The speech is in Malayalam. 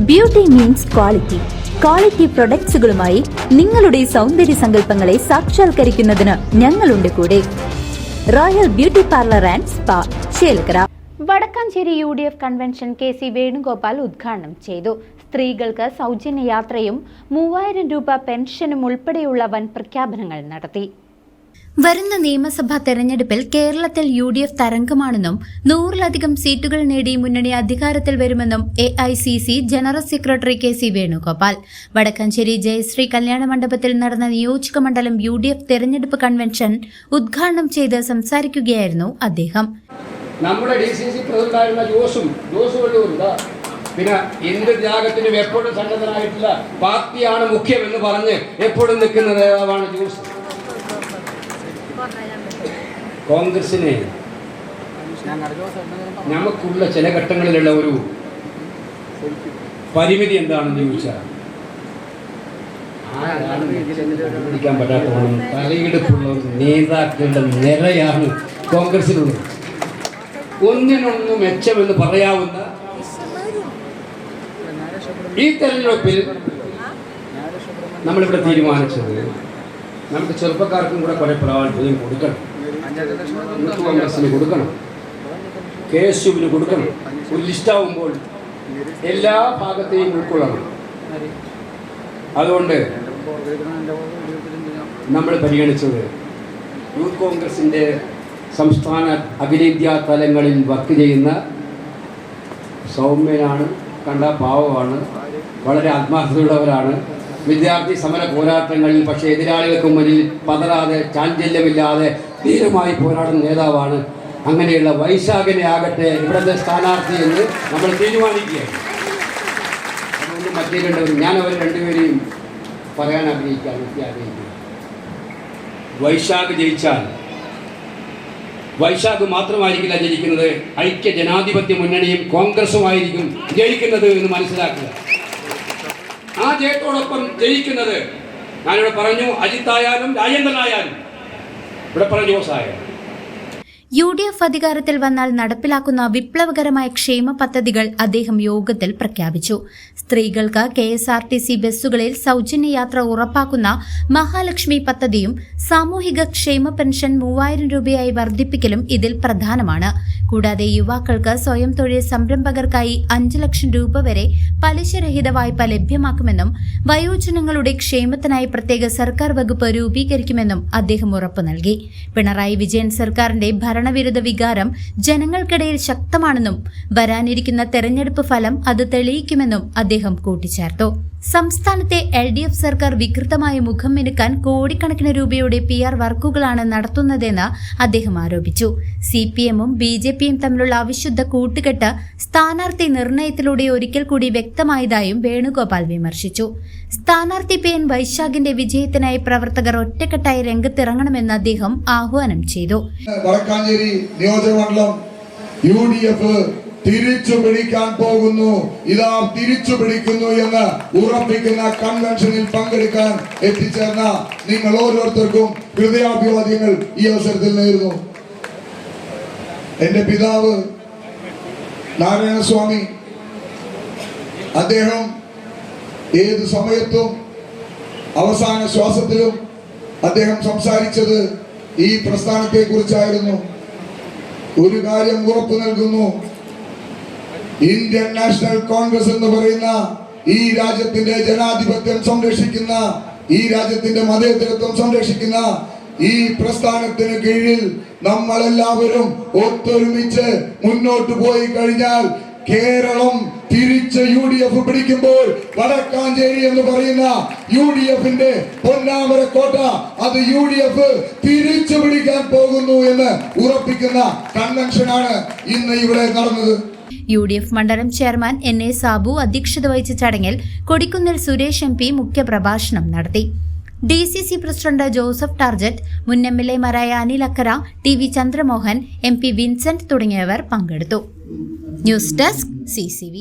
Beauty means quality. ക്വാളിറ്റി പ്രൊഡക്ട്സുകളുമായി നിങ്ങളുടെ സൗന്ദര്യ സങ്കല്പങ്ങളെ സാക്ഷാത്കരിക്കുന്നതിന് ഞങ്ങളുണ്ട് കൂടെ. Royal beauty parlour and spa, Chelakkara. Vadakkanchery UDF convention KC Venugopal ഉദ്ഘാടനം ചെയ്തു. സ്ത്രീകൾക്ക് സൗജന്യ യാത്രയും 3000 രൂപ പെൻഷനും ഉൾപ്പെടെയുള്ള വൻ പ്രഖ്യാപനങ്ങൾ നടത്തി. വരുന്ന നിയമസഭാ തെരഞ്ഞെടുപ്പിൽ കേരളത്തിൽ UDF തരംഗമാണെന്നും 100-ലധികം സീറ്റുകൾ നേടി മുന്നണി അധികാരത്തിൽ വരുമെന്നും AICC general secretary KC Venugopal Vadakkancheri ജയശ്രീ കല്യാണ മണ്ഡപത്തിൽ നടന്ന നിയോജക മണ്ഡലം UDF തെരഞ്ഞെടുപ്പ് കൺവെൻഷൻ ഉദ്ഘാടനം ചെയ്ത് സംസാരിക്കുകയായിരുന്നു അദ്ദേഹം. നമ്മുടെ DCC പ്രസിഡന്റായിരുന്ന ജോസ് വള്ളൂർ പിന്നെ എന്ത് ത്യാഗത്തിനും എപ്പോഴും സന്നദ്ധനായിട്ടുള്ള പാർട്ടിയാണ് മുഖ്യമെന്ന് പറഞ്ഞ് എപ്പോഴും നിൽക്കുന്ന നേതാവാണ് ജോസ്. കോൺഗ്രസിന് നമുക്കുള്ള ചില ഘട്ടങ്ങളിലുള്ള ഒരു പരിമിതി എന്താണെന്ന് ചോദിച്ചാൽ പിടിക്കാൻ പറ്റാത്തവണ്ണം തലയെടുപ്പുള്ള നേതാക്കളുടെ നിരയാണ് കോൺഗ്രസിനുള്ളത്. ഒന്നിനൊന്നും മെച്ചമെന്ന് പറയാവുന്ന ഈ തെരഞ്ഞെടുപ്പിൽ നമ്മളിവിടെ തീരുമാനിച്ചത് നമുക്ക് ചെറുപ്പക്കാർക്കും കൂടെ കുറെ പ്രാധാന്യം കൊടുക്കണം. കോൺഗ്രസിന് കൊടുക്കണം, KSUവിന് കൊടുക്കണം. ഒരു ലിസ്റ്റാവുമ്പോൾ എല്ലാ ഭാഗത്തെയും ഉൾക്കൊള്ളണം. അതുകൊണ്ട് നമ്മൾ പരിഗണിച്ചത് യൂത്ത് കോൺഗ്രസിൻ്റെ സംസ്ഥാന അഖിലേന്ത്യാ തലങ്ങളിൽ വർക്ക് ചെയ്യുന്ന സൗമ്യനാണ്, കണ്ട പാവമാണ്, വളരെ ആത്മാർത്ഥതയുള്ളവരാണ്. വിദ്യാർത്ഥി സമര പോരാട്ടങ്ങളിൽ പക്ഷേ എതിരാളികൾക്ക് മുന്നിൽ പതറാതെ ചാഞ്ചല്യമില്ലാതെ ധീരമായി പോരാടുന്ന നേതാവാണ്. അങ്ങനെയുള്ള വൈശാഖനെ ആകട്ടെ ഇവിടുത്തെ സ്ഥാനാർത്ഥി എന്ന് നമ്മൾ തീരുമാനിക്കുകയാണ്. അതുകൊണ്ട് മറ്റേ രണ്ടുപേരും ഞാൻ അവർ രണ്ടുപേരെയും പറയാൻ ആഗ്രഹിക്കുന്നു. വൈശാഖ് ജയിച്ചാൽ വൈശാഖ് മാത്രമായിരിക്കില്ല ജയിക്കുന്നത്, ഐക്യ ജനാധിപത്യ മുന്നണിയും കോൺഗ്രസുമായിരിക്കും ജയിക്കുന്നത് എന്ന് മനസ്സിലാക്കുക. ആ ജയത്തോടൊപ്പം ജയിക്കുന്നത് ഞാനിവിടെ പറഞ്ഞു അജിത്തായാലും രാജേന്ദ്രനായാലും ഇവിടെ പറഞ്ഞു ജോസായാലും. UDF അധികാരത്തിൽ വന്നാൽ നടപ്പിലാക്കുന്ന വിപ്ലവകരമായ ക്ഷേമ പദ്ധതികൾ അദ്ദേഹം യോഗത്തിൽ പ്രഖ്യാപിച്ചു. സ്ത്രീകൾക്ക് KSRTC ബസ്സുകളിൽ സൗജന്യ യാത്ര ഉറപ്പാക്കുന്ന മഹാലക്ഷ്മി പദ്ധതിയും സാമൂഹിക ക്ഷേമ പെൻഷൻ 3000 രൂപയായി വർദ്ധിപ്പിക്കലും ഇതിൽ പ്രധാനമാണ്. കൂടാതെ യുവാക്കൾക്ക് സ്വയം തൊഴിൽ സംരംഭകർക്കായി 5 ലക്ഷം രൂപ വരെ പലിശരഹിത വായ്പ ലഭ്യമാക്കുമെന്നും വയോജനങ്ങളുടെ ക്ഷേമത്തിനായി പ്രത്യേക സർക്കാർ വകുപ്പ് രൂപീകരിക്കുമെന്നും അദ്ദേഹം ഉറപ്പു നൽകി. പിണറായി വിജയൻ സർക്കാരിന്റെ ഭരണവിരുദ്ധ വികാരം ജനങ്ങൾക്കിടയിൽ ശക്തമാണെന്നും വരാനിരിക്കുന്ന തെരഞ്ഞെടുപ്പ് ഫലം അത് തെളിയിക്കുമെന്നും അദ്ദേഹം കൂട്ടിച്ചേർത്തു. സംസ്ഥാനത്തെ LDF സർക്കാർ വികൃതമായ മുഖം മിനുക്കാൻ കോടിക്കണക്കിന് രൂപയുടെ PR വർക്കുകളാണ് നടത്തുന്നതെന്ന് അദ്ദേഹം ആരോപിച്ചു. CPM-ഉം BJP-യും തമ്മിലുള്ള അവിശുദ്ധ കൂട്ടുകെട്ട് സ്ഥാനാർത്ഥി നിർണയത്തിലൂടെ ഒരിക്കൽ കൂടി വ്യക്തമായതായും വേണുഗോപാൽ വിമർശിച്ചു. സ്ഥാനാർത്ഥി PN വൈശാഖിന്റെ വിജയത്തിനായി പ്രവർത്തകർ ഒറ്റക്കെട്ടായി രംഗത്തിറങ്ങണമെന്ന് അദ്ദേഹം ആഹ്വാനം ചെയ്തു. വടക്കാഞ്ചേരി നിയോജകമണ്ഡലം UDF തിരിച്ചു പിടിക്കാൻ പോകുന്നു, ഇതാ തിരിച്ചു പിടിക്കുന്നു എന്ന് ഉറപ്പിക്കുന്ന കൺവെൻഷനിൽ പങ്കെടുക്കാൻ എത്തിച്ചേർന്ന നിങ്ങൾ ഓരോരുത്തർക്കും ഹൃദയാഭിവാദ്യങ്ങൾ ഈ അവസരത്തിൽ നേരുന്നു. എന്റെ പിതാവ് നാരായണസ്വാമി, അദ്ദേഹം ഏത് സമയത്തും അവസാന ശ്വാസത്തിലും അദ്ദേഹം സംസാരിച്ചത് ഈ പ്രസ്ഥാനത്തെ കുറിച്ചായിരുന്നു. ഒരു കാര്യം ഉറപ്പു നൽകുന്നു, ഇന്ത്യൻ നാഷണൽ കോൺഗ്രസ് എന്ന് പറയുന്ന ഈ രാജ്യത്തിന്റെ ജനാധിപത്യം സംരക്ഷിക്കുന്ന, ഈ രാജ്യത്തിന്റെ മതേതരത്വം സംരക്ഷിക്കുന്ന ഈ പ്രസ്ഥാനത്തിന് കീഴിൽ നമ്മളെല്ലാവരും ഒത്തൊരുമിച്ച് മുന്നോട്ട് പോയി കഴിഞ്ഞാൽ കേരളം തിരിച്ച് UDF പിടിക്കുമ്പോൾ വടക്കാഞ്ചേരി എന്ന് പറയുന്ന UDF-ന്റെ പൊന്നാമര കോട്ട അത് UDF തിരിച്ചു പിടിക്കാൻ പോകുന്നു എന്ന് ഉറപ്പിക്കുന്ന കൺവെൻഷനാണ് ഇന്ന് ഇവിടെ നടന്നത്. UDF മണ്ഡലം ചെയർമാൻ NA സാബു അധ്യക്ഷത വഹിച്ച ചടങ്ങിൽ കൊടിക്കുന്നിൽ സുരേഷ് MP മുഖ്യപ്രഭാഷണം നടത്തി. DCC പ്രസിഡന്റ് ജോസഫ് ടാർജറ്റ്, മുൻ MLA-മാരായ അനിൽ അക്കര, TV ചന്ദ്രമോഹൻ, MP വിൻസെന്റ് തുടങ്ങിയവർ പങ്കെടുത്തു. News desk CCV.